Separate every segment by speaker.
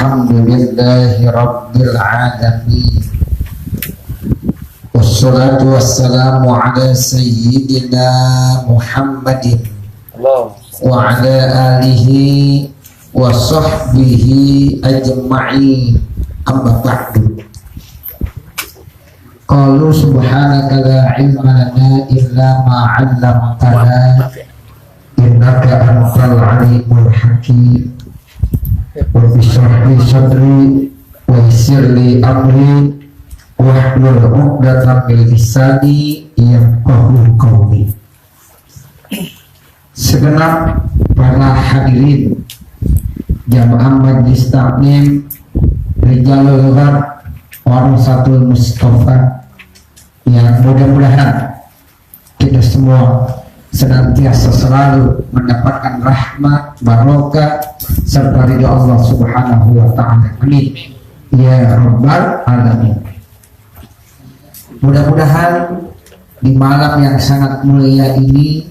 Speaker 1: Alhamdulillahi Rabbil Alamin. Wassalatu wassalamu ala Sayyidina Muhammadin wa ala alihi wa sahbihi ajma'in. Amma ba'du. Qalu subhanaka la ilma lana illa ma 'allamtana innaka antal alimul hakim. Wa bishrah li sadri wa yassir li amri wahlul 'uqdatam min lisani yafqahu qawli. Segenap para hadirin jamaah Majlis Taklim Rijalul Ghar Warasatul Mustafa, yang mudah-mudahan kita semua senantiasa selalu mendapatkan rahmat, barokah serta ridha Allah Subhanahu wa taala. Amin ya rabbal alamin. Mudah-mudahan di malam yang sangat mulia ini,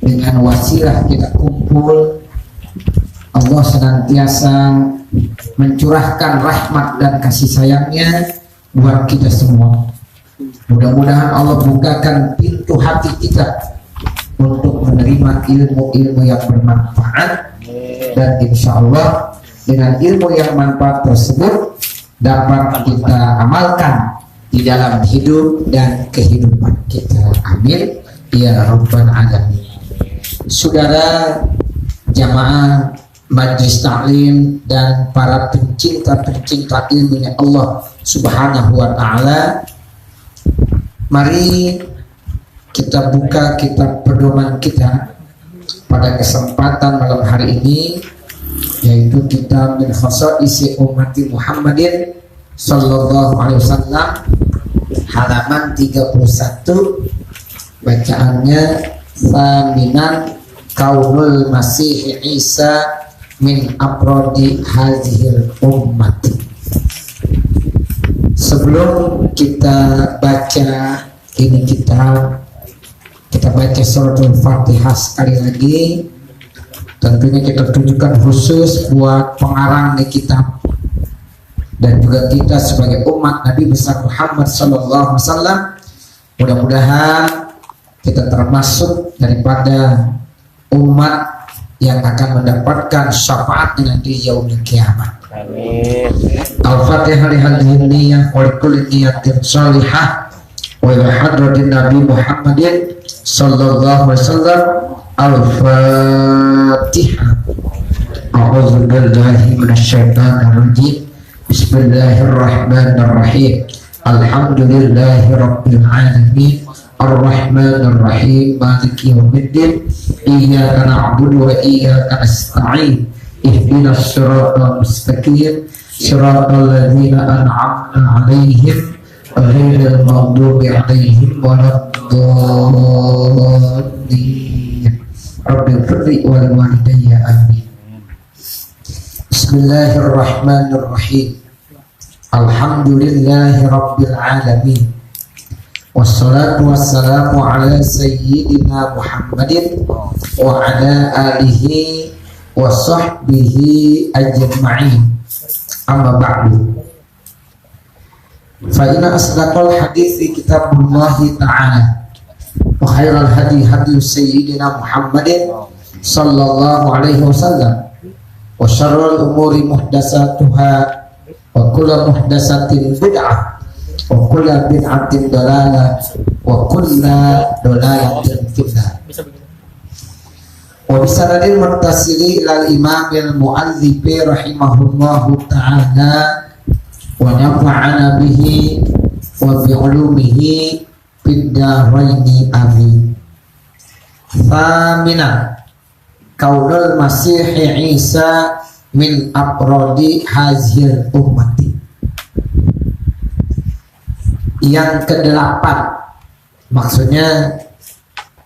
Speaker 1: dengan wasilah kita kumpul, Allah senantiasa mencurahkan rahmat dan kasih sayangnya buat kita semua. Mudah-mudahan Allah bukakan pintu hati kita untuk menerima ilmu-ilmu yang bermanfaat, dan insya Allah dengan ilmu yang manfaat tersebut dapat kita amalkan di dalam hidup dan kehidupan kita. Amin ya rabbal alamin. Saudara jamaah Majlis Taklim dan para pencinta-pencinta ilmunya Allah Subhanahu wa taala, mari kita buka kitab pedoman kita pada kesempatan malam hari ini, yaitu kitab min khasaisi ummati Muhammadin sallallahu alaihi wasallam, halaman 31. Bacaannya Thaminan Kaunul Masih Isa min aprodi hadhil ummati. Sebelum kita baca ini kita baca suratul Fatihah sekali lagi. Tentunya kita tunjukkan khusus buat pengarang di kitab dan juga kita sebagai umat Nabi besar Muhammad sallallahu alaihi wasallam. Mudah-mudahan kita termasuk daripada umat yang akan mendapatkan syafaat nanti yaumul kiamat. Amin. Al-Fatihah lihadhihi niyyah wa likulli niyatin shalihah wa ila hadratin Nabi Muhammadin sallallahu alaihi wasallam. Al-Fatihah. A'udzu billahi minasyaitonir rajim. Bismillahirrahmanirrahim. Alhamdulillahi rabbil alamin. Ar-Rahmanir Rahim. Maliki yaumiddin. Iyyaka na'budu wa iyyaka nasta'in. Ihdinas siratal mustaqim. Siratal ladzina an'amta 'alaihim ghairil maghdubi 'alaihim waladdallin. Rabbil firli wal walidayya amin. Bismillahirrahmanirrahim. Alhamdulillahi rabbil alamin. Wassalatu wassalamu ala Sayyidina Muhammadin wa ala alihi wa sahbihi ajma'in. Amma ba'du. Fa inna asdaqal hadithi kitabullahi ta'ala wa khairal hadi hadi Sayyidina Muhammadin sallallahu alaihi wasallam wa syarrul umuri muhdasatuha wa kullu muhdasatin bid'ah wa kullu bid'atin dalalah wa kullu dalalatin finnar. Wa bisanadil muttasili ilal imamil mu'allifi rahimahullahu ta'ala wa nafa'ana bihi wa bi ulumihi fid dharaini amin. Thaminan Kaunul Masih Isa min aprodi hazil ummati. Yang ke-8, maksudnya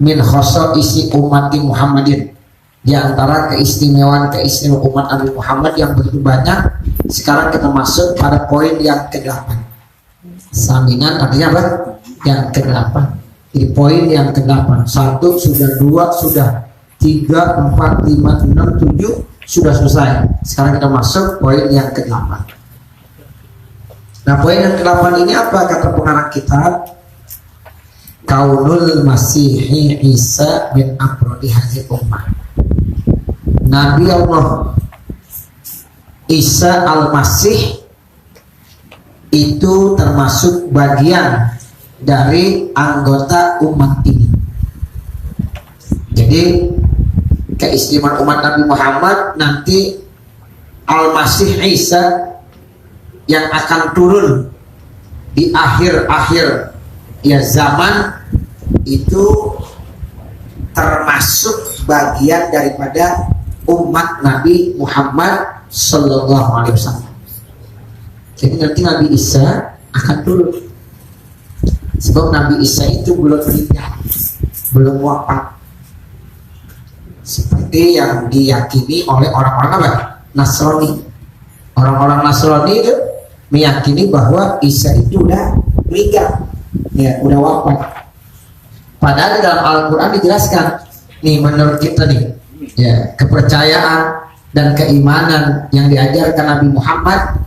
Speaker 1: min khosaisi ummati Muhammadin, di antara keistimewaan umat Nabi Muhammad yang begitu banyak. Sekarang kita masuk pada poin yang ke-8. Saminan artinya apa? Yang ke-8. Di poin yang ke-8. 1 sudah, 2 sudah, 3, 4, 5, 6, 7, sudah selesai. Sekarang kita masuk poin yang ke-8. Nah, poin yang ke-8 ini apa kata pengarang kitab? Kaunul Masihi Isa min afrodi hadhihi ummah. Nabi Allah Isa al-Masih itu termasuk bagian dari anggota umat ini. Jadi keistimewaan umat Nabi Muhammad nanti Al-Masih Isa yang akan turun di akhir-akhir ya zaman itu termasuk bagian daripada umat Nabi Muhammad Sallallahu Alaihi Wasallam. Jadi nanti Nabi Isa akan turun. Sebab Nabi Isa itu belum meninggal, belum wafat. Seperti yang diyakini oleh orang-orang apa? Nasrani. Orang-orang Nasrani itu meyakini bahwa Isa itu udah meninggal, ya udah wafat. Padahal di dalam Al-Quran dijelaskan, nih menurut kita nih, ya kepercayaan dan keimanan yang diajarkan Nabi Muhammad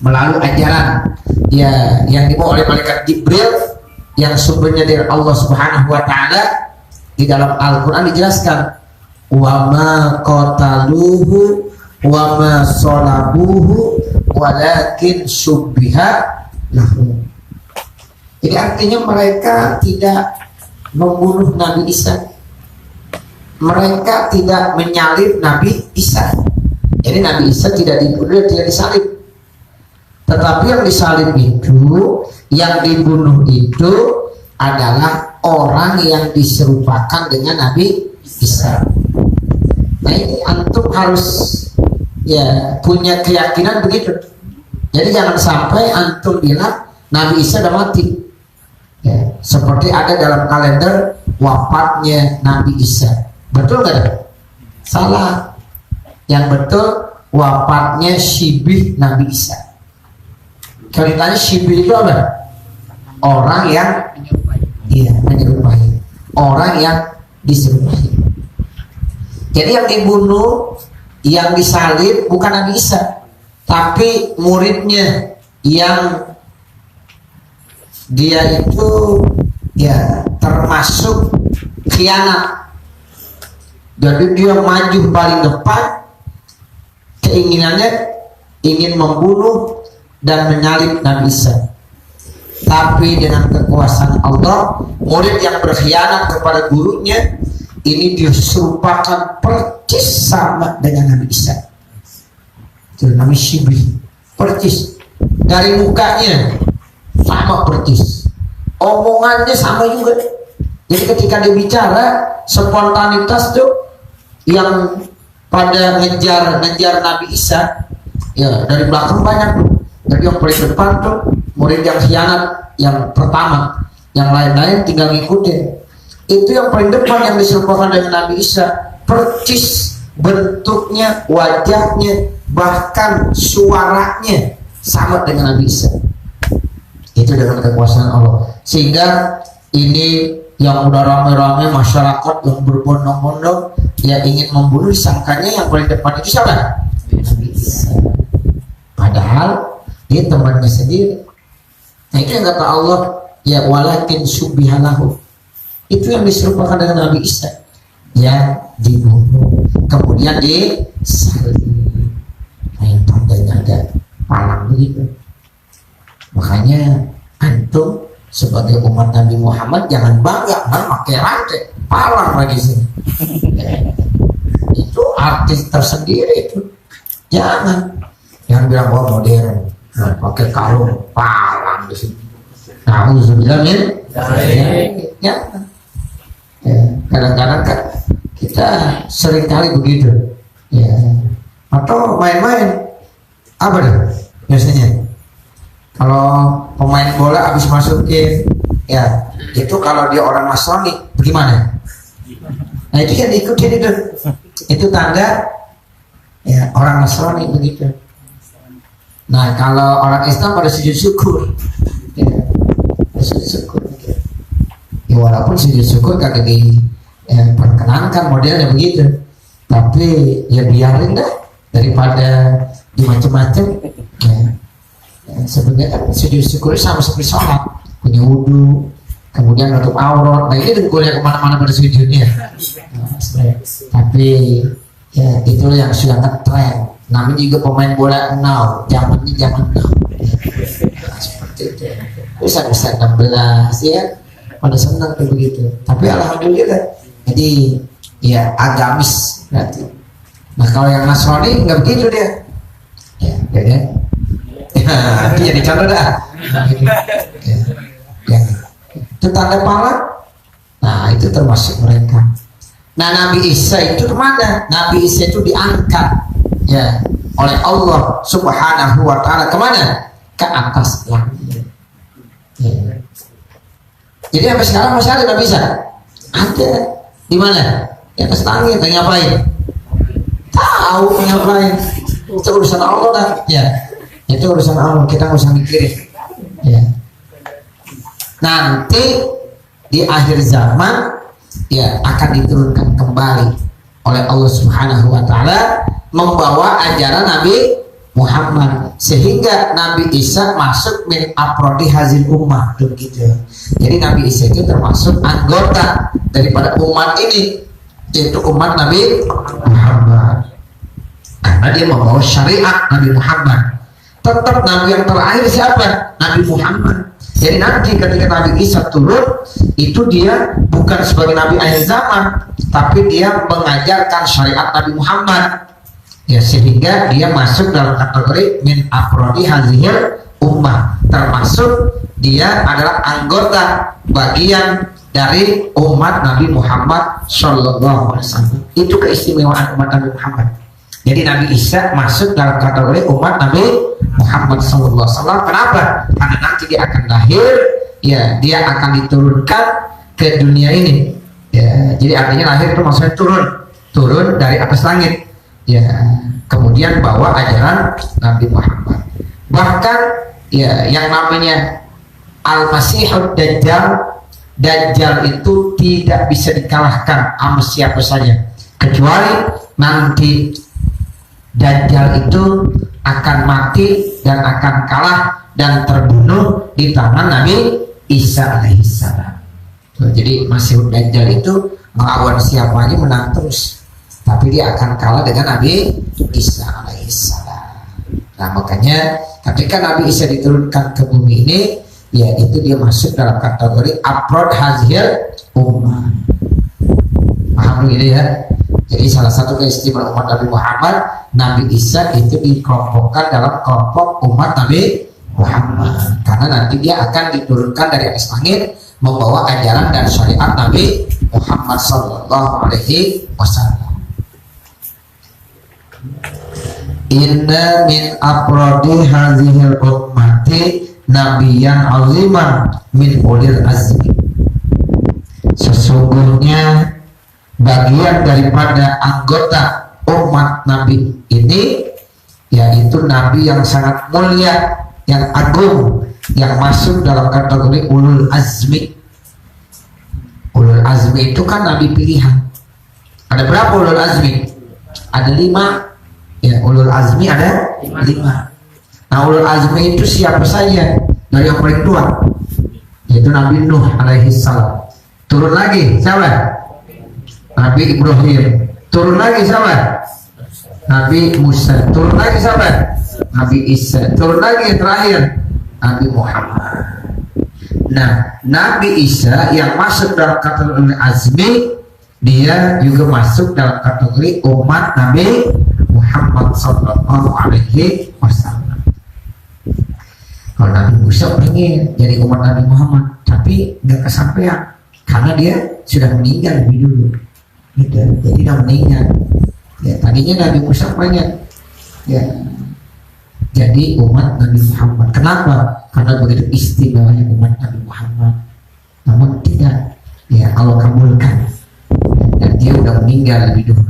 Speaker 1: melalui ajaran ya yang dibawa oleh malaikat Jibril yang sumbernya dari Allah Subhanahu wa taala. Di dalam Al-Qur'an dijelaskan wa ma qataluhu wa ma salabuhu walakin syubbiha lahu. Jadi artinya mereka tidak membunuh Nabi Isa, mereka tidak menyalib Nabi Isa. Jadi Nabi Isa tidak dibunuh, tidak disalib. Tetapi yang disalib itu, yang dibunuh itu adalah orang yang diserupakan dengan Nabi Isa. Nah ini antum harus ya punya keyakinan begitu. Jadi jangan sampai antum bilang Nabi Isa sudah mati. Ya, seperti ada dalam kalender wafatnya Nabi Isa. Betul nggak? Salah. Yang betul wafatnya Syibih Nabi Isa. Kalau ditanya Syibih itu apa? Orang yang menyerupai. Orang yang diserupai. Jadi yang dibunuh, yang disalib bukan Nabi Isa, tapi muridnya yang dia itu ya termasuk khianat. Jadi dia maju paling depan, keinginannya ingin membunuh dan menyalib Nabi Isa. Tapi dengan kekuasaan Allah, murid yang berkhianat kepada gurunya ini diserupakan persis sama dengan Nabi Isa. Itu namanya Syibih, persis dari mukanya sama persis, omongannya sama juga. Jadi ketika dia bicara, spontanitas tuh yang pada ngejar Nabi Isa, ya dari belakang banyak tuh. Jadi yang paling depan tuh murid yang khianat yang pertama, yang lain-lain tinggal ngikutin. Itu yang paling depan yang diserupakan dengan Nabi Isa, persis bentuknya, wajahnya, bahkan suaranya sama dengan Nabi Isa. Itu dengan kekuasaan Allah. Sehingga ini yang udah rame-rame masyarakat yang berbondong-bondong yang ingin membunuh, disangkanya yang paling depan itu siapa? Nabi Isa. Padahal dia temannya sendiri. Nah itu yang kata Allah, ya walakin syubbihalahu. Itu yang diserupakan dengan Nabi Isa yang dibunuh, kemudian disalib. Nah yang tandanya ada palang begitu. Makanya antum sebagai umat Nabi Muhammad jangan bangga pakai rantai palang lagi sini. Itu artis tersendiri itu. Jangan bilang bahwa modern, pakai kalung palang di sini. Nah, ya. Kadang-kadang kan kita sering kali begitu. Ya. Atau main-main apa deh biasanya? Kalau pemain bola habis masukin, ya itu kalau dia orang Nasrani, bagaimana? Nah itu yang diikutin itu tanda ya orang Nasrani begitu. Nah kalau orang Islam pada sujud syukur, ya, sujud syukur. Ya, walaupun sujud syukur kagak diperkenankan modelnya begitu. Tapi ya biarin dah daripada dimacem-macem. Sebenarnya kan sujud syukur sama seperti sholat, punya wudhu, kemudian nutup aurat. Nah ini dengkulnya kemana-mana pada sujudnya. Tapi ya itu yang sudah ngetren. Namanya juga pemain bola now, zamannya zaman now. Seperti itu. Bisa 16 ya, pada senang tuh begitu. Tapi alhamdulillah, jadi ya agamis berarti. Nah kalau yang Nasrani nggak begitu dia. Ya, kan? Itu jadi contoh dah. Ya. Itu tanda pala. Nah itu termasuk mereka. Nah Nabi Isa itu kemana? Nabi Isa itu diangkat ya oleh Allah Subhanahu wa Ta'ala kemana? Ke atas langit. Ya. Jadi sampai sekarang masih ada Nabi Isa? Ada. Di mana? Di atas langit. Lagi ngapain? Tahu ngapain? Itu urusan Allah dah. Ya. Itu urusan Allah, kita nggak usah mikirin ya. Nanti di akhir zaman ya akan diturunkan kembali oleh Allah Subhanahu wa Ta'ala membawa ajaran Nabi Muhammad, sehingga Nabi Isa masuk min aprodi hazil ummah begitu. Jadi Nabi Isa itu termasuk anggota daripada umat ini, yaitu umat Nabi Muhammad, karena dia membawa syariat Nabi Muhammad. Tetap Nabi yang terakhir siapa? Nabi Muhammad. Jadi nanti ketika Nabi Isa turun, itu dia bukan sebagai Nabi akhir zaman, tapi dia mengajarkan syariat Nabi Muhammad. Ya, sehingga dia masuk dalam kategori min afrodi hazihil ummah, termasuk dia adalah anggota bagian dari umat Nabi Muhammad Shallallahu Alaihi Wasallam. Itu keistimewaan umat Nabi Muhammad. Jadi Nabi Isa masuk dalam kategori umat Nabi Muhammad Sallallahu Alaihi Wasallam. Kenapa? Karena nanti dia akan lahir, ya dia akan diturunkan ke dunia ini. Ya, jadi artinya lahir itu maksudnya turun dari atas langit. Ya, kemudian bawa ajaran Nabi Muhammad. Bahkan ya yang namanya Al-Masihud Dajjal itu tidak bisa dikalahkan sama siapa saja, kecuali nanti Dajjal itu akan mati dan akan kalah dan terbunuh di tangan Nabi Isa alaihissalam. Jadi Masihud Dajjal itu melawan siapa aja menang terus, tapi dia akan kalah dengan Nabi Isa alaihissalam. Nah makanya ketika Nabi Isa diturunkan ke bumi ini, ya itu dia masuk dalam kategori afrod hazil ummah. Paham gitu ya? Jadi salah satu keistimewaan umat Nabi Muhammad, Nabi Isa itu dikelompokkan dalam kelompok umat Nabi Muhammad, karena nanti dia akan diturunkan dari atas langit membawa ajaran dan syariat Nabi Muhammad Sallallahu Alaihi Wasallam. Inna min aprodi hazihil ummati nabiyan aziman min ulil azmi. Sesungguhnya bagian daripada anggota umat Nabi ini yaitu Nabi yang sangat mulia, yang agung, yang masuk dalam kategori ulul azmi. Ulul azmi itu kan Nabi pilihan. Ada berapa ulul azmi? Ada 5. Ya, ulul azmi ada 5. Nah, ulul azmi itu siapa saja? Dari yang paling tua, yaitu Nabi Nuh alaihissalam. Turun lagi siapa? Nabi Ibrahim. Turun lagi siapa? Nabi Musa. Turun lagi siapa? Nabi Isa. Turun lagi yang terakhir Nabi Muhammad. Nah, Nabi Isa yang masuk dalam kategori azmi, dia juga masuk dalam kategori umat Nabi Muhammad Sallallahu Alaihi Wasallam. Kalau Nabi Musa pengen jadi umat Nabi Muhammad, tapi nggak kesampaian karena dia sudah meninggal lebih dulu. Gitu. Jadi udah meninggal. Ya, tadinya Nabi Musa pengen ya jadi umat Nabi Muhammad. Kenapa? Karena begitu istimewanya umat Nabi Muhammad. Namun tidak, ya Allah kabulkan. Dan dia udah meninggal lebih dulu.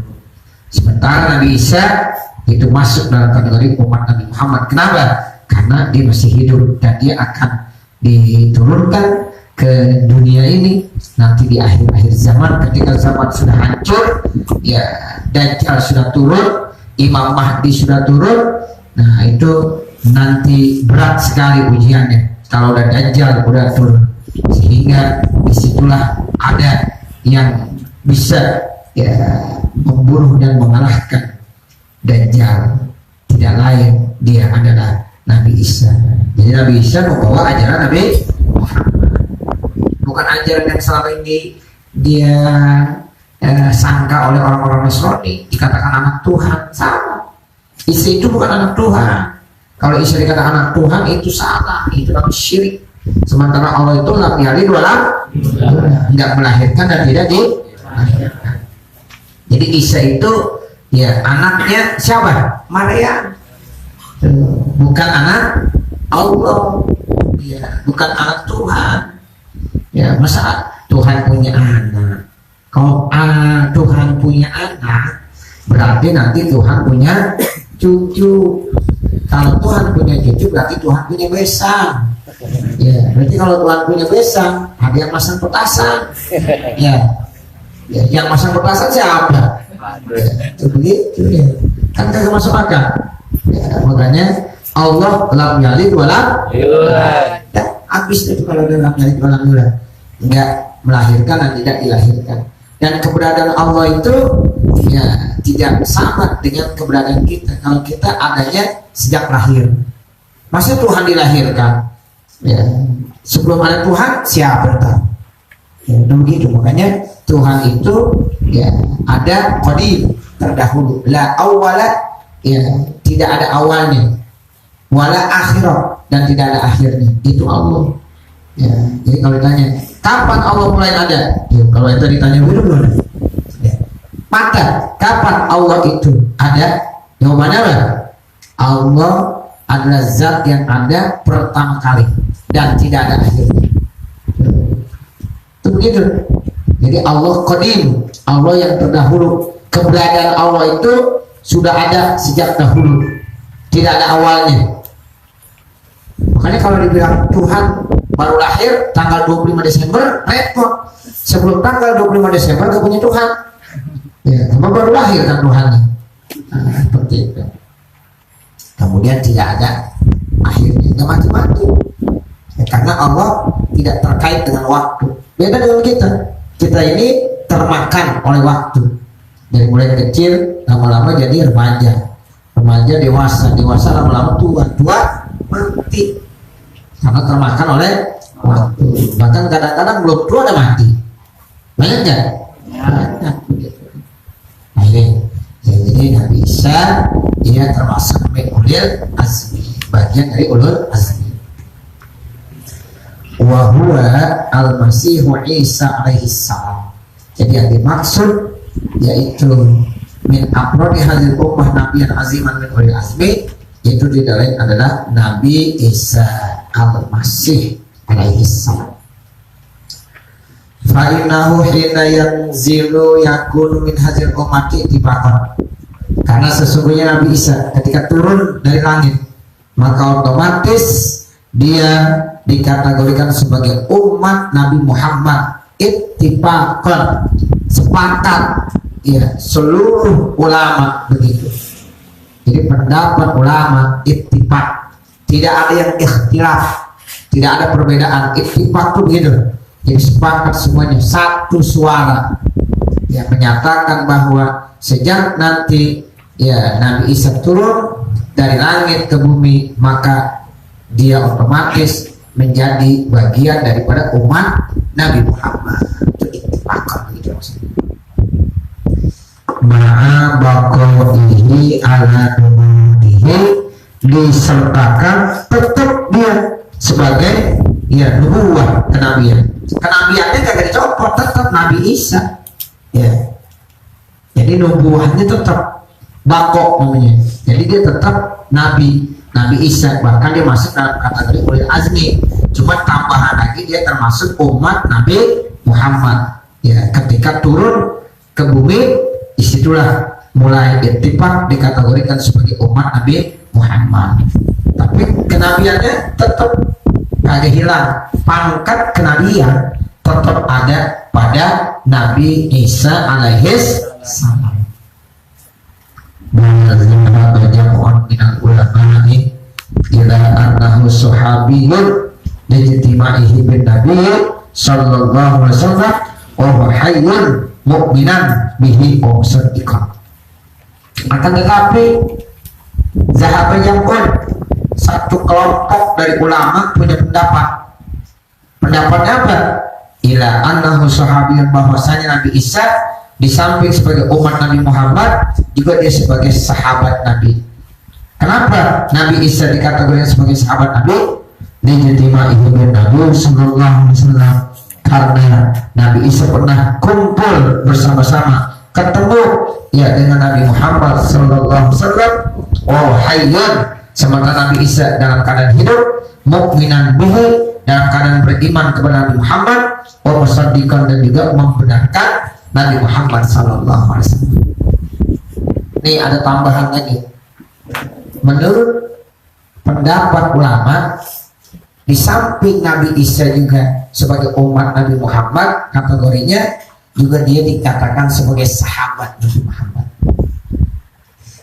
Speaker 1: Sementara Nabi Isa itu masuk dalam kategori umat Nabi Muhammad. Kenapa? Karena dia masih hidup dan dia akan diturunkan ke ke dunia ini nanti di akhir-akhir zaman, ketika zaman sudah hancur, ya Dajjal sudah turun, Imam Mahdi sudah turun. Nah itu nanti berat sekali ujiannya kalau udah Dajjal udah turun, sehingga disitulah ada yang bisa ya membunuh dan mengalahkan Dajjal. Tidak lain, dia adalah Nabi Isa. Jadi Nabi Isa membawa ajaran Nabi Muhammad, bukan ajaran yang selama ini dia sangka oleh orang-orang Nasrani, dikatakan anak Tuhan. Salah, Isa itu bukan anak Tuhan. Kalau Isa dikatakan anak Tuhan itu salah, itu namanya syirik. Sementara Allah itu lam yalid wa lam tidak melahirkan dan tidak dilahirkan. Jadi Isa itu ya anaknya siapa? Maryam, bukan anak Allah, ya bukan anak Tuhan. Ya masa Tuhan punya anak? Kalau Tuhan punya anak, berarti nanti Tuhan punya cucu. Kalau Tuhan punya cucu, berarti Tuhan punya besan. Ya, berarti kalau Tuhan punya besan, ada yang masang petasan. Ya, yang masang petasan siapa? Ya, begitu ya. Kan kagak masuk akal. Ya, makanya Allah lam yalid wa lam yulad. Habis itu kalau dia lam yalid wa lam yulad, enggak melahirkan dan tidak dilahirkan. Dan keberadaan Allah itu ya tidak sama dengan keberadaan kita. Kalau kita adanya sejak lahir, masa Tuhan dilahirkan? Ya, sebelum ada Tuhan siapa tahu? Ya, begitu. Makanya Tuhan itu ya ada qadim, terdahulu, la awwala, ya tidak ada awalnya, wala akhirat, dan tidak ada akhirnya. Itu Allah. Ya, jadi kalau ditanya kapan Allah mulai ada, ya, kalau itu ditanya belum. Ya. Maka kapan Allah itu ada? Jawabannya apa? Allah adalah zat yang ada pertama kali dan tidak ada akhirnya. Itu begitu. Jadi Allah qadim, Allah yang terdahulu. Keberadaan Allah itu sudah ada sejak dahulu, tidak ada awalnya. Makanya kalau dibilang Tuhan baru lahir tanggal 25 Desember, repot. Sebelum tanggal 25 Desember gak punya Tuhan. Ya, karena baru lahir kan Tuhannya. Nah, seperti itu. Kemudian tidak ada akhirnya, gak mati-mati. Ya, karena Allah tidak terkait dengan waktu. Beda dengan kita. Kita ini termakan oleh waktu. Dari mulai kecil, lama-lama jadi remaja. Remaja dewasa, dewasa lama-lama tua, tua mati. Karena termakan oleh waktu. Bahkan kadang-kadang belum tua udah mati. Banyak nggak? Banyak. Nah ini, jadi Nabi Isa dia termasuk min ulil azmi, bagian dari ulul azmi. Wa huwa al-Masihu Isa alaihi salam. Jadi yang dimaksud yaitu min afrodi hadil ummah nabiyyan aziman min ulil azmi, itu tidak lain adalah Nabi Isa al-Masih alaihi salam. Fa innahu hina yanzilu yakunu min hadil ummati ittifaqan. Karena sesungguhnya Nabi Isa ketika turun dari langit, maka otomatis dia dikategorikan sebagai umat Nabi Muhammad ittifaqan, sepakat ya seluruh ulama begitu. Jadi pendapat ulama ittifaq, tidak ada yang ikhtilaf, tidak ada perbedaan. Ittifaq itu begitu, jadi sepakat semuanya satu suara yang menyatakan bahwa sejak nanti ya Nabi Isa turun dari langit ke bumi, maka dia otomatis menjadi bagian daripada umat Nabi Muhammad. Itu ittifaqan gitu maksudnya. Ma'a baqaihi ala nubuwwatihi, disertakan tetap dia sebagai ya nubuwah, kenabian. Kenabiannya kagak dicopot, tetap Nabi Isa. Ya. Jadi nubuwahnya tetap bako namanya. Jadi dia tetap Nabi Isa, bahkan dia masuk dalam kategori ulil azmi. Cuma tambahan lagi dia termasuk umat Nabi Muhammad. Ya, ketika turun ke bumi, disitulah mulai ittifaq dikategorikan sebagai umat Nabi Muhammad. Tapi kenabiannya tetap kagak hilang. Pangkat kenabian tetap ada pada Nabi Isa alaihis salam. Banyak orang minal ulama ini ila annahu sahabiyyun lijtimaihi bin Nabi sallallahu alaihi wasallam wa huwa hayyun mu'minan bihi wa musaddiqan. Akan tetapi Zahaba Jam'un, satu kelompok dari ulama punya pendapat. Pendapatnya apa? Ila annahu sahabiyyun, bahwasanya Nabi Isa di samping sebagai umat Nabi Muhammad juga dia sebagai sahabat Nabi. Kenapa Nabi Isa dikategorikan sebagai sahabat Nabi? Lijtimaihi bin Nabi sallallahu alaihi wasallam, karena Nabi Isa pernah kumpul bersama-sama, ketemu ya dengan Nabi Muhammad sallallahu alaihi wasallam. Oh hayyan, sementara Nabi Isa dalam keadaan hidup, mukminan bihi, dalam keadaan beriman kepada Nabi Muhammad, wa musaddiqan, dan juga membenarkan Nabi Muhammad sallallahu alaihi wasallam. Ini ada tambahan lagi. Menurut pendapat ulama, di samping Nabi Isa juga sebagai umat Nabi Muhammad, kategorinya juga dia dikatakan sebagai sahabat Nabi Muhammad.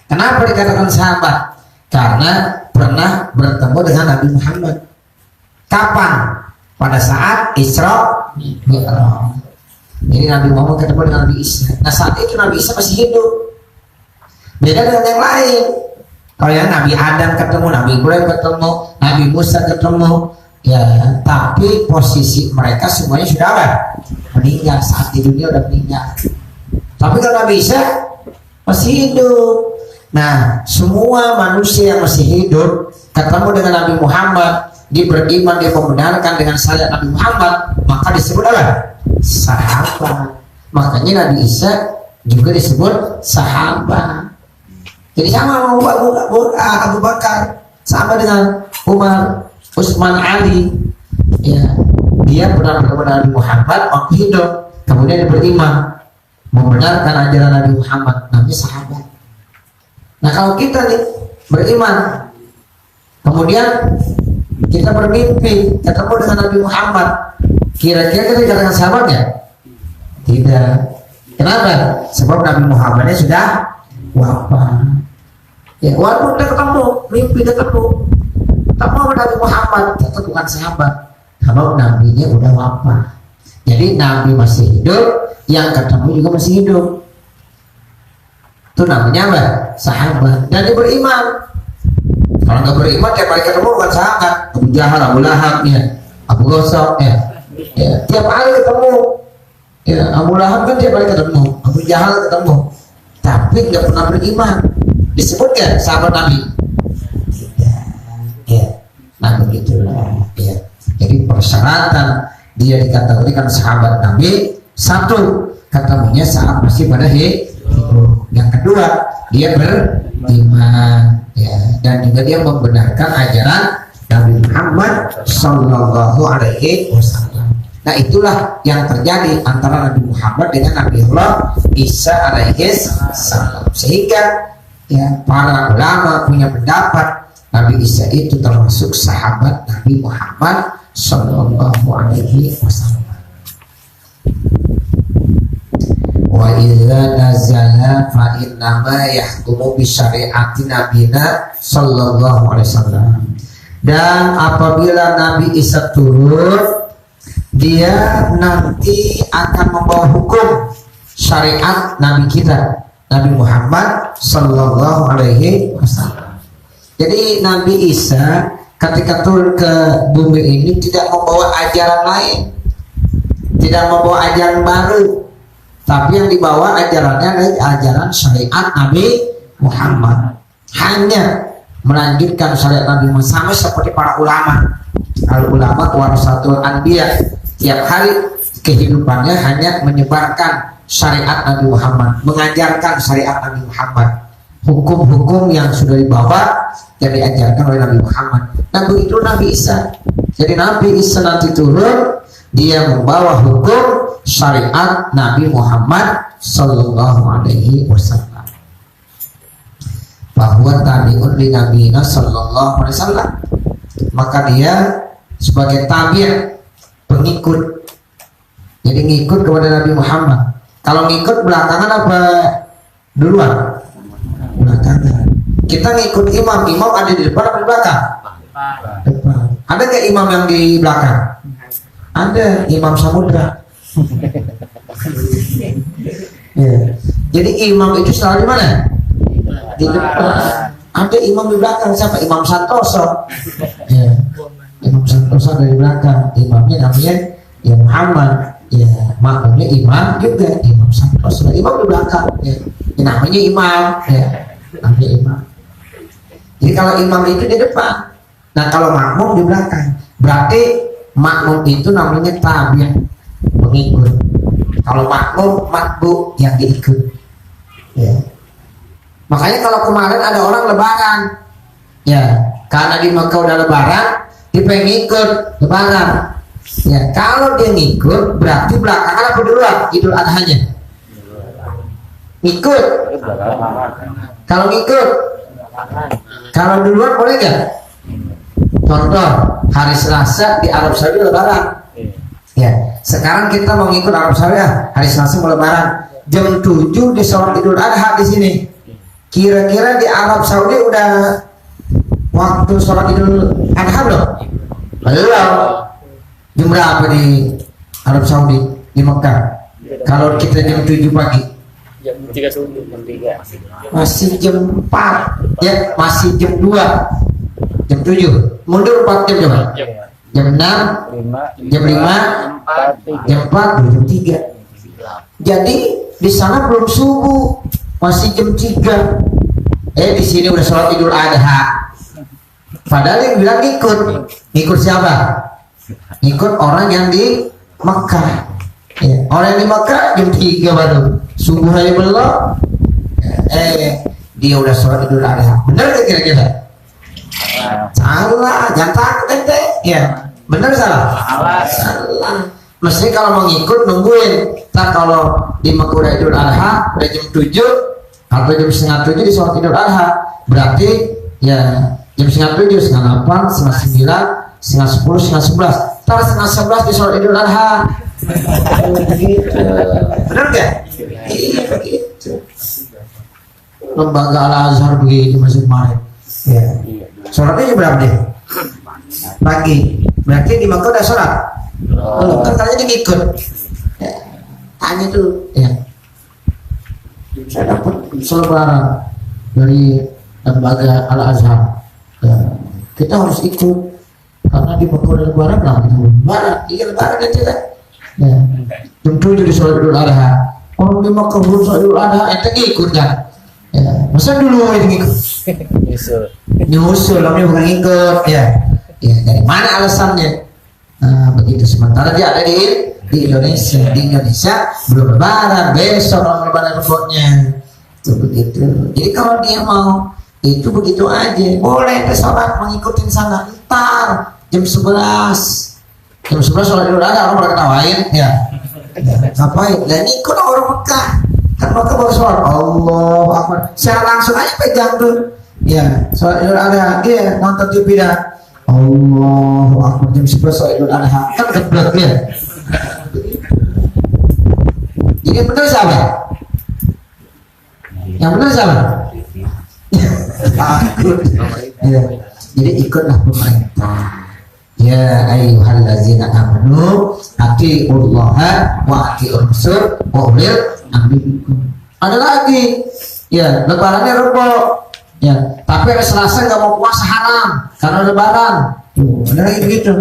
Speaker 1: Kenapa dikatakan sahabat? Karena pernah bertemu dengan Nabi Muhammad. Kapan? Pada saat Isra Mi'raj. Jadi Nabi Muhammad ketemu dengan Nabi Isa. Nah saat itu Nabi Isa masih hidup. Beda dengan yang lain. Kalau yang Nabi Adam ketemu, Nabi Ibrahim ketemu, Nabi Musa ketemu, ya, tapi posisi mereka semuanya sudah apa? Meninggal, saat di dunia udah meninggal. Tapi kalau Nabi Isa masih hidup. Nah, semua manusia yang masih hidup ketemu dengan Nabi Muhammad, dia beriman, dia membenarkan dengan syariat Nabi Muhammad, maka disebut apa? Sahabat. Makanya Nabi Isa juga disebut sahabat. Jadi sama Abu Bakar, sama dengan Umar, Utsman, Ali. Ya, dia pernah bertemu dengan Nabi Muhammad waktu hidup, kemudian dia beriman, membenarkan ajaran Nabi Muhammad, namanya sahabat. Nah kalau kita nih beriman, kemudian kita bermimpi ketemu dengan Nabi Muhammad, kira-kira kita dikatakan sahabat ya? Tidak. Kenapa? Sebab Nabi Muhammadnya sudah wafat. Ya, walaupun kita ketemu, mimpi ketemu sama Nabi Muhammad, kita bukan sahabat. Sebab Nabinya udah wafat. Jadi Nabi masih hidup, yang ketemu juga masih hidup. Itu namanya apa? Sahabat. Dan dia beriman. Kalau nggak beriman tiap kali ketemu bukan sahabat. Abu Jahal, Abu Lahab, ya, Abu Gosok, ya, tiap kali ketemu. Ya, Abu Lahab kan tiap kali ketemu, Abu Jahal ketemu, tapi nggak pernah beriman. Disebut ya sahabat Nabi? Tidak. Ya, nah begitulah. Ya. Jadi persyaratan dia dikategorikan sahabat Nabi, satu, ketemunya saat masih pada hidup. Yang kedua, dia beriman, ya, dan juga dia membenarkan ajaran Nabi Muhammad sallallahu alaihi wasallam. Nah itulah yang terjadi antara Nabi Muhammad dengan Nabi Allah Isa alaihi salam. Sehingga ya para ulama punya pendapat Nabi Isa itu termasuk sahabat Nabi Muhammad sallallahu alaihi wasallam. Wa idza nazala fa innama yahkumu bi syariati nabiyina sallallahu alaihi wasallam. Dan apabila Nabi Isa turun, dia nanti akan membawa hukum syariat Nabi kita, Nabi Muhammad sallallahu alaihi wasallam. Jadi Nabi Isa ketika turun ke bumi ini tidak membawa ajaran lain, tidak membawa ajaran baru, tapi yang dibawa ajarannya adalah ajaran syariat Nabi Muhammad. Hanya melanjutkan syariat Nabi Muhammad, sama seperti para ulama. Al ulama warasatul anbiya, tiap hari kehidupannya hanya menyebarkan syariat Nabi Muhammad, mengajarkan syariat Nabi Muhammad, hukum-hukum yang sudah dibawa yang diajarkan oleh Nabi Muhammad. Nah begitu Nabi Isa. Jadi Nabi Isa nanti turun, dia membawa hukum syariat Nabi Muhammad sallallahu alaihi wasallam, bahwa tabi'un li nabiyina sallallahu alaihi wasallam. Maka dia sebagai tabiat pengikut. Jadi ngikut kepada Nabi Muhammad. Kalau ngikut belakangan apa duluan? Belakangan. Kita ngikut imam. Imam ada di depan apa di belakang? Depan. Ada nggak imam yang di belakang? Ada, Imam Samudra. Ya. Jadi imam itu selalu di mana? Di depan. Ada imam di belakang, siapa? Imam Santoso. Ya. Imam Santoso dari belakang. Imamnya namanya ya Muhammad. Ya, makmumnya imam juga, Imam Santoso. Imam di belakang. Ya. Namanya imam. Ya. Namanya imam. Jadi kalau imam itu di depan. Nah kalau makmum di belakang. Berarti makmum itu namanya tabiat, pengikut. Kalau makmum, matbu yang diikut. Ya. Makanya kalau kemarin ada orang lebaran, ya karena di Mekah udah lebaran, dia pengen ikut lebaran. Ya kalau dia ngikut, berarti belakangan apa duluan Idul Adhanya? Ngikut. Kalau ngikut, kalau duluan boleh nggak? Contoh hari Selasa di Arab Saudi lebaran. Ya, sekarang kita mau ngikut Arab Saudi ya, hari Selasa mau lebaran. Jam 7 di sholat Idul Adha di sini. Kira-kira di Arab Saudi udah waktu sholat Idul Adha belum? Belum. Jam berapa di Arab Saudi di Mekah? Kalau kita jam 7 pagi.
Speaker 2: Jam 3 subuh, jam 3.
Speaker 1: Masih jam 4. Ya, masih jam 2. Jam 7. Mundur 4 jam coba. Jam 6, jam 5, jam 4, jam 3. Jadi di sana belum subuh, masih jam 3. Di sini udah sholat Idul Adha. Padahal yang bilang ngikut siapa? Ngikut orang yang di Mekah. Ya, orang yang di Mekah jam 3 baru subuh hari belum. Dia udah sholat Idul Adha. Benar gak kira-kira? Salah, jangan takut ente. Ya, benar salah? Salah. Mesti kalau mau ngikut nungguin. Ntar kalau di Mekah udah Idul Adha, udah jam 7 atau jam setengah 7 di sholat Idul Adha, berarti ya jam setengah 7, setengah 8, setengah 9, setengah 10, setengah 11. Ntar setengah 11 di sholat Idul Adha. Begitu. Benar gak? Iya begitu. Lembaga Al-Azhar begitu masih kemarin. Ya. Sholatnya jam berapa deh? Pagi. Berarti di Mekah udah sholat? Belum. Kan kalian dia ngikut. Ya. Tanya tuh. Ya. Saya dapat selebaran dari lembaga Al-Azhar. Ya. Kita harus ikut karena di Mekah udah lebaran. Nah, kita lebaran. Iya lebaran aja kan. Ya. Jam 7 di sholat Idul Adha. Orang di Mekah belum sholat Idul Adha, ente ngikut kan? Ya. Masa dulu itu ngikut? Nyusul, namanya bukan ngikut. Ya. Ya, dari mana alasannya? Nah, begitu. Sementara dia ada di Indonesia. Di Indonesia belum lebaran, besok orang lebaran rebotnya. Itu begitu. Jadi kalau dia mau itu begitu aja. Boleh ke sholat mengikutin sana. Ntar jam 11. Jam 11 sholat Idul Adha, orang pada ketawain. Ya. Ngapain? Dan ikut orang Mekah. Kan Mekah baru sholat. Allah Akbar. Secara langsung aja pegang tuh. Ya, sholat Idul Adha. Dia nonton TV dah. Allah Akbar, jam 11 sholat Idul Adha. Kan geblek ya. Jadi benar siapa? Yang benar siapa? Takut. Ya. Jadi ikutlah pemerintah. Ya ayyuhallazina amanu atiullaha wa atiur rasul wa ulil amri minkum. Ada lagi. Ya, lebarannya rebo. Ya, tapi hari Selasa nggak mau puasa haram karena lebaran. Tuh, ada lagi begitu.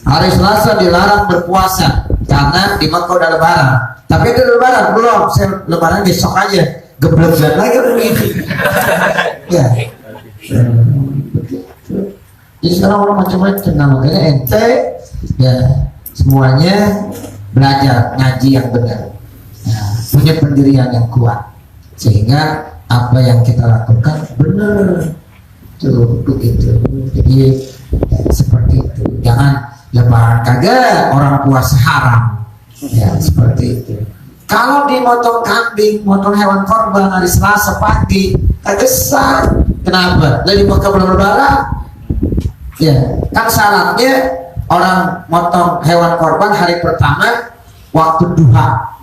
Speaker 1: Hari Selasa dilarang berpuasa karena di Mekah udah lebaran. Tapi itu lebaran belum. Saya lebaran besok aja. Geblek-geblek lagi udah begitu. Ya. Jadi sekarang orang macam-macam. Nah, makanya ente ya semuanya belajar ngaji yang benar. Ya, punya pendirian yang kuat sehingga apa yang kita lakukan benar. Tuh begitu. Jadi ya, seperti itu. Jangan lebaran kagak orang puasa haram. Ya seperti itu. Kalau dimotong kambing, motong hewan korban hari Selasa pagi, kagak sah. Kenapa? Dari Mekah belum lebaran. Ya, kan syaratnya orang motong hewan korban hari pertama waktu duha,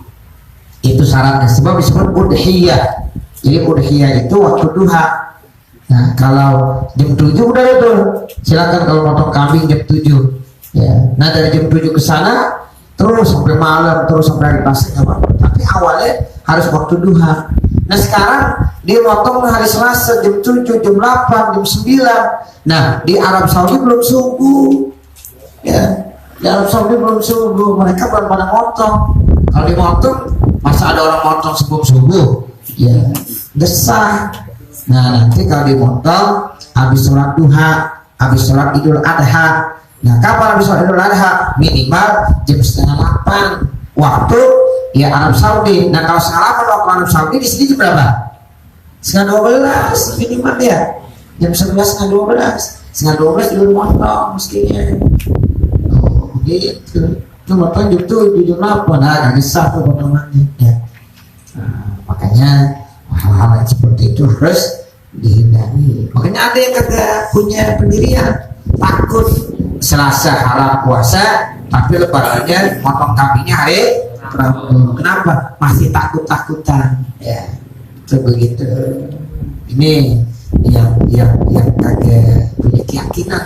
Speaker 1: itu syaratnya, sebab disebut udhiyah. Jadi udhiyah itu waktu duha. Nah kalau jam 7 udah itu silakan kalau motong kambing jam 7 ya. Nah dari jam 7 ke sana terus sampai malam, terus sampai hari pasir nggak apa-apa. Tapi awalnya harus waktu duha. Nah sekarang dia motong hari Selasa jam 7, jam 8, jam 9. Nah di Arab Saudi belum subuh ya. Di Arab Saudi belum subuh, mereka belum pada motong. Kalau dimotong, masa ada orang motong sebelum subuh ya desah. Nah nanti kalau dimotong habis sholat duha, habis sholat Idul Adha. Nah kapan habis sholat Idul Adha? Minimal jam 7:30 waktu ya Arab Saudi. Nah kalau setengah 8 waktu Arab Saudi, di sini jam berapa? 11:30 minimal ya. Jam 11 setengah 12 dulu motong mestinya. Oh gitu. Cuma motong jam 7 jam 8, nah gak sah tuh potongannya ya. Nah, makanya hal-hal yang seperti itu harus dihindari. Makanya ada yang kagak punya pendirian, takut Selasa haram puasa tapi lebarannya motong kambingnya hari Rabu. Kenapa? Masih takut-takutan ya. Itu begitu. Ini yang kagak punya keyakinan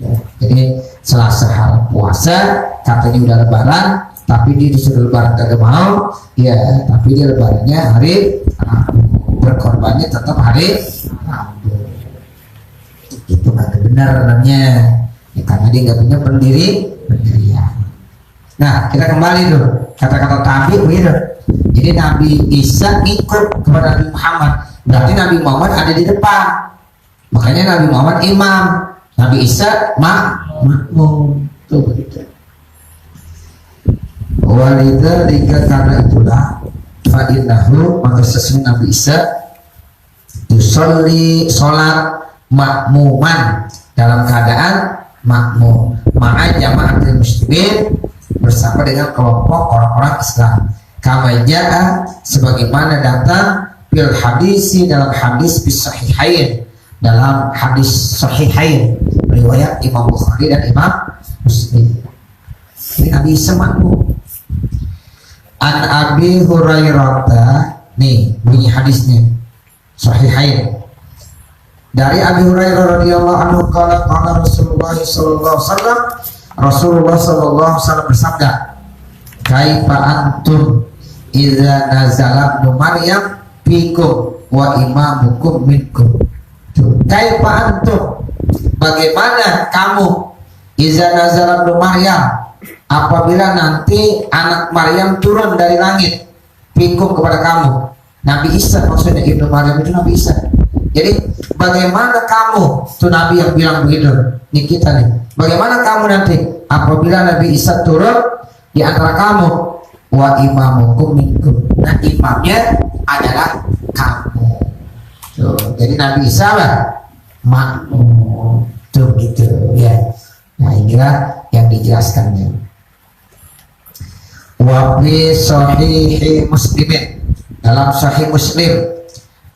Speaker 1: ya. Jadi Selasa haram puasa katanya udah lebaran, tapi dia disuruh lebaran kagak mau ya, tapi dia lebarannya hari Rabu, berkorbannya tetap hari Rabu. Itu nggak benar namanya ya, karena dia nggak punya pendirian. Nah kita kembali tuh kata-kata tabi begitu. Jadi Nabi Isa ikut kepada Nabi Muhammad, berarti Nabi Muhammad ada di depan, makanya Nabi Muhammad imam, Nabi Isa makmum. Tuh begitu. Walidzalika karena itulah fa'innahu maka sesungguhnya Nabi Isa yusolli sholat makmuman dalam keadaan makmum ma'a jama'atul muslimin bersama dengan kelompok orang-orang Islam kama ja'a sebagaimana datang bil hadisi dalam hadis bis sahihain, dalam hadis sahihain riwayat Imam Bukhari dan Imam Muslim. Ini Nabi Isa makmum. An Abi Hurairah, nih bunyi hadisnya sahihain. Dari Abi Hurairah radhiyallahu anhu qala Rasulullah sallallahu alaihi wasallam, Rasulullah sallallahu alaihi wasallam bersabda, kaifa antum idza nazala ibnu Maryam fikum wa imamukum minkum. Kaifa antum, bagaimana kamu idza nazala ibnu Maryam, apabila nanti anak Maryam turun dari langit, fikum kepada kamu. Nabi Isa maksudnya, Ibnu Maryam itu Nabi Isa. Jadi bagaimana kamu, tuh Nabi yang bilang begitu, nih kita nih, bagaimana kamu nanti apabila Nabi Isa turun di antara kamu, wa imamukum minkum. Nah imamnya adalah kamu. Tuh, jadi Nabi Isa lah makmum. Tuh gitu ya. Nah inilah yang dijelaskannya. Wa fi sahihi Muslimin, dalam sahih Muslim,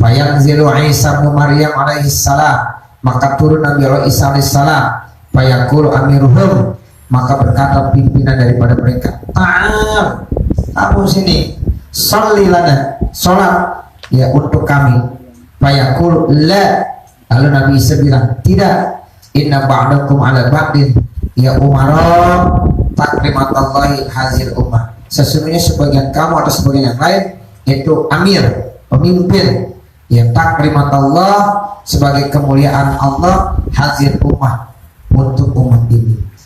Speaker 1: fayanzilu Isa bin Maryam alaihi salam, maka turun Nabi Allah Isa alaihi salam, fayaqulu amiruhum, maka berkata pimpinan daripada mereka, ta'al, kamu sini, sholli lana, sholat ya untuk kami. Fayaqulu la, lalu Nabi Isa bilang, tidak, inna ba'dakum ala ba'din ya umara takrimatallahi hazil ummah, sesungguhnya sebagian kamu atau sebagian yang lain itu amir, pemimpin yang takrimatallah sebagai kemuliaan Allah hazil ummah untuk umat ini.